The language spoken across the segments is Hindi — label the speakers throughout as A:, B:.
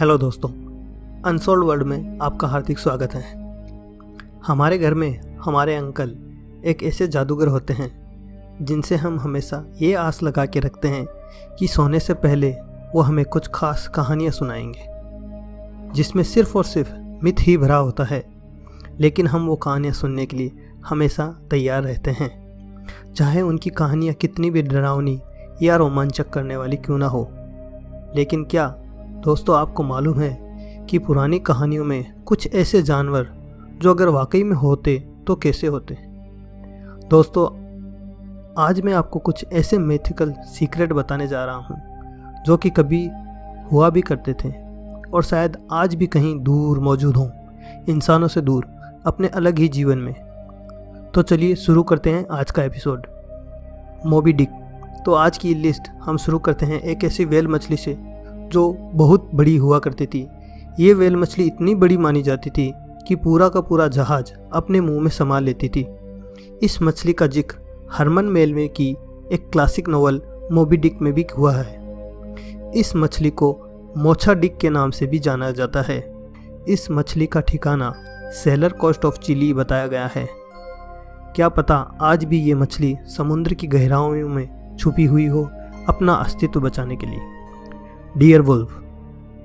A: हेलो दोस्तों, अनसोल्ड वर्ल्ड में आपका हार्दिक स्वागत है। हमारे घर में हमारे अंकल एक ऐसे जादूगर होते हैं जिनसे हम हमेशा ये आस लगा के रखते हैं कि सोने से पहले वो हमें कुछ खास कहानियाँ सुनाएंगे जिसमें सिर्फ़ और सिर्फ मिथ ही भरा होता है। लेकिन हम वो कहानियाँ सुनने के लिए हमेशा तैयार रहते हैं, चाहे उनकी कहानियाँ कितनी भी डरावनी या रोमांचक करने वाली क्यों ना हो। लेकिन क्या दोस्तों आपको मालूम है कि पुरानी कहानियों में कुछ ऐसे जानवर जो अगर वाकई में होते तो कैसे होते। दोस्तों आज मैं आपको कुछ ऐसे मिथिकल सीक्रेट बताने जा रहा हूँ जो कि कभी हुआ भी करते थे और शायद आज भी कहीं दूर मौजूद हों, इंसानों से दूर, अपने अलग ही जीवन में। तो चलिए शुरू करते हैं आज का एपिसोड, मोबी डिक। तो आज की लिस्ट हम शुरू करते हैं एक ऐसी व्हेल मछली से जो बहुत बड़ी हुआ करती थी। ये व्हेल मछली इतनी बड़ी मानी जाती थी कि पूरा का पूरा जहाज अपने मुंह में समा लेती थी। इस मछली का जिक्र हरमन मेलवे की एक क्लासिक नोवेल मोबी डिक में भी हुआ है। इस मछली को मोछा डिक के नाम से भी जाना जाता है। इस मछली का ठिकाना सेलर कोस्ट ऑफ चिली बताया गया है। क्या पता आज भी ये मछली समुद्र की गहराइयों में छुपी हुई हो अपना अस्तित्व बचाने के लिए। Dear wolf.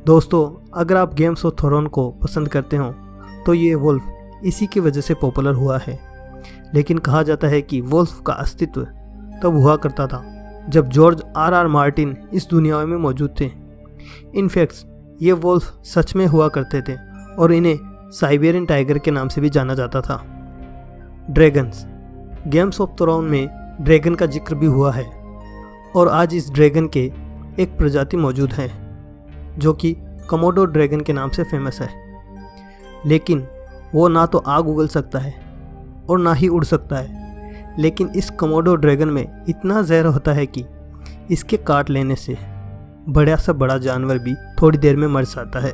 A: दोस्तों अगर आप गेम्स ऑफ थ्रोन को पसंद करते हो तो ये वुल्फ इसी की वजह से पॉपुलर हुआ है। लेकिन कहा जाता है कि वुल्फ का अस्तित्व तब हुआ करता था जब जॉर्ज आर मार्टिन इस दुनिया में मौजूद थे। इनफैक्ट ये वुल्फ सच में हुआ करते थे और इन्हें साइबेरियन टाइगर के नाम से भी जाना जाता था। ड्रैगन्स। गेम्स ऑफ थ्रोन में ड्रैगन का जिक्र भी हुआ है और आज इस ड्रैगन के एक प्रजाति मौजूद है जो कि कमोडो ड्रैगन के नाम से फेमस है। लेकिन वो ना तो आग उगल सकता है और ना ही उड़ सकता है। लेकिन इस कमोडो ड्रैगन में इतना जहर होता है कि इसके काट लेने से बड़ा से बड़ा जानवर भी थोड़ी देर में मर जाता है।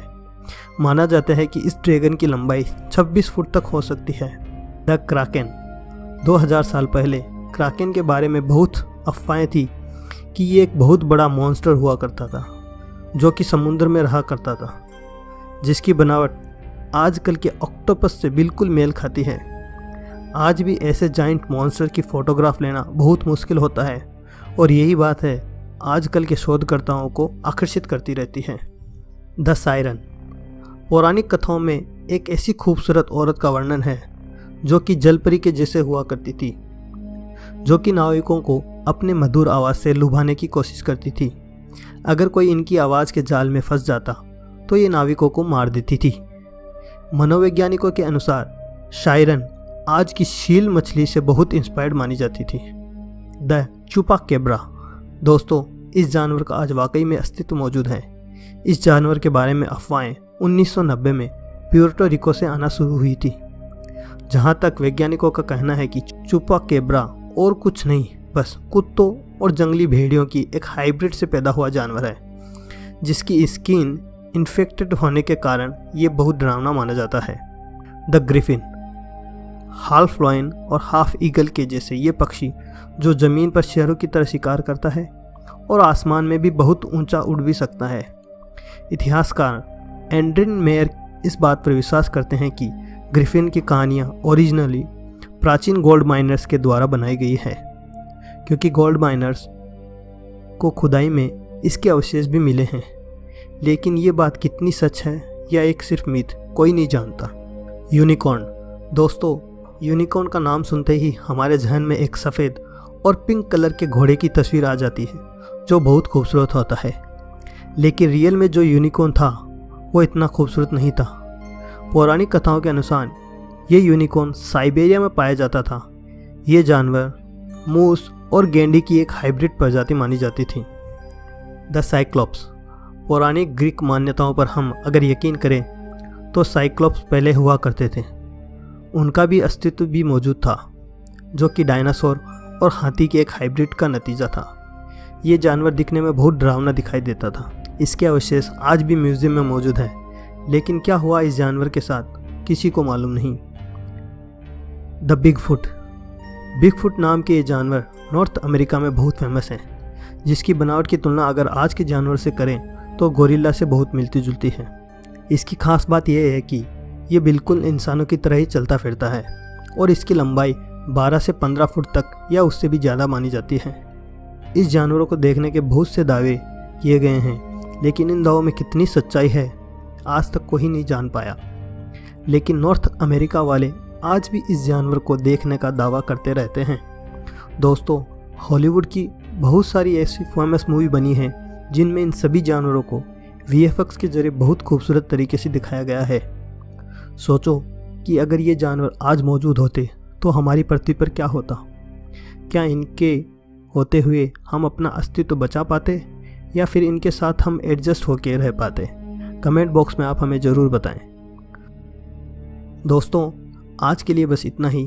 A: माना जाता है कि इस ड्रैगन की लंबाई 26 फुट तक हो सकती है। The Kraken. 2000 साल पहले क्राकेन के बारे में बहुत अफवाहें थी कि ये एक बहुत बड़ा मॉन्स्टर हुआ करता था जो कि समुद्र में रहा करता था, जिसकी बनावट आजकल के ऑक्टोपस से बिल्कुल मेल खाती है। आज भी ऐसे जाइंट मॉन्स्टर की फ़ोटोग्राफ लेना बहुत मुश्किल होता है और यही बात है आजकल के शोधकर्ताओं को आकर्षित करती रहती है। The siren. पौराणिक कथाओं में एक ऐसी खूबसूरत औरत का वर्णन है जो कि जलपरी के जैसे हुआ करती थी, जो कि नाविकों को अपने मधुर आवाज़ से लुभाने की कोशिश करती थी। अगर कोई इनकी आवाज़ के जाल में फंस जाता तो ये नाविकों को मार देती थी। मनोवैज्ञानिकों के अनुसार सायरन आज की शील मछली से बहुत इंस्पायर्ड मानी जाती थी। द चुपाकेब्रा। दोस्तों इस जानवर का आज वाकई में अस्तित्व मौजूद है। इस जानवर के बारे में अफवाहें 1990 में प्यूर्टो रिको से आना शुरू हुई थी, जहाँ तक वैज्ञानिकों का कहना है कि चुपाकेब्रा और कुछ नहीं बस कुत्तों और जंगली भेड़ियों की एक हाइब्रिड से पैदा हुआ जानवर है, जिसकी स्किन इन्फेक्टेड होने के कारण ये बहुत डरावना माना जाता है। The Griffin. हाफ लॉयन और हाफ ईगल के जैसे ये पक्षी जो ज़मीन पर शेरों की तरह शिकार करता है और आसमान में भी बहुत ऊंचा उड़ भी सकता है। इतिहासकार एंड्रिन मेयर इस बात पर विश्वास करते हैं कि ग्रिफिन की कहानियाँ ओरिजिनली प्राचीन गोल्ड माइनर्स के द्वारा बनाई गई है, क्योंकि गोल्ड माइनर्स को खुदाई में इसके अवशेष भी मिले हैं। लेकिन ये बात कितनी सच है या एक सिर्फ मिथ, कोई नहीं जानता। यूनिकॉर्न। दोस्तों यूनिकॉर्न का नाम सुनते ही हमारे जहन में एक सफ़ेद और पिंक कलर के घोड़े की तस्वीर आ जाती है जो बहुत खूबसूरत होता है। लेकिन रियल में जो यूनिकॉर्न था वो इतना खूबसूरत नहीं था। पौराणिक कथाओं के अनुसार ये यूनिकॉर्न साइबेरिया में पाया जाता था। ये जानवर मूस और गेंडे की एक हाइब्रिड प्रजाति मानी जाती थी। The cyclops. पौराणिक ग्रीक मान्यताओं पर हम अगर यकीन करें तो साइक्लोप्स पहले हुआ करते थे। उनका भी अस्तित्व भी मौजूद था, जो कि डायनासोर और हाथी के एक हाइब्रिड का नतीजा था। ये जानवर दिखने में बहुत डरावना दिखाई देता था। इसके अवशेष आज भी म्यूजियम में मौजूद है, लेकिन क्या हुआ इस जानवर के साथ किसी को मालूम नहीं। The Bigfoot. बिगफुट नाम के ये जानवर नॉर्थ अमेरिका में बहुत फेमस है, जिसकी बनावट की तुलना अगर आज के जानवर से करें तो गोरिल्ला से बहुत मिलती जुलती है। इसकी खास बात यह है कि ये बिल्कुल इंसानों की तरह ही चलता फिरता है और इसकी लंबाई 12 से 15 फुट तक या उससे भी ज़्यादा मानी जाती है। इस जानवरों को देखने के बहुत से दावे किए गए हैं, लेकिन इन दावों में कितनी सच्चाई है आज तक कोई नहीं जान पाया। लेकिन नॉर्थ अमेरिका वाले आज भी इस जानवर को देखने का दावा करते रहते हैं। दोस्तों, हॉलीवुड की बहुत सारी ऐसी फेमस मूवी बनी हैं जिनमें इन सभी जानवरों को VFX के जरिए बहुत खूबसूरत तरीके से दिखाया गया है। सोचो कि अगर ये जानवर आज मौजूद होते तो हमारी पृथ्वी पर क्या होता। क्या इनके होते हुए हम अपना अस्तित्व बचा पाते या फिर इनके साथ हम एडजस्ट होकर रह पाते? कमेंट बॉक्स में आप हमें ज़रूर बताएं। दोस्तों, आज के लिए बस इतना ही।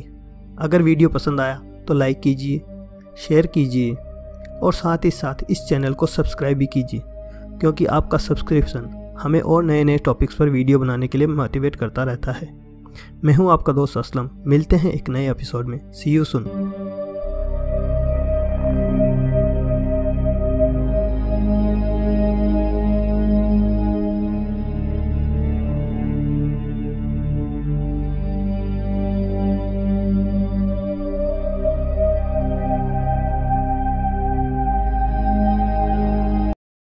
A: अगर वीडियो पसंद आया तो लाइक कीजिए, शेयर कीजिए और साथ ही साथ इस चैनल को सब्सक्राइब भी कीजिए, क्योंकि आपका सब्सक्रिप्शन हमें और नए नए टॉपिक्स पर वीडियो बनाने के लिए मोटिवेट करता रहता है। मैं हूं आपका दोस्त असलम। मिलते हैं एक नए एपिसोड में। सी यू सून।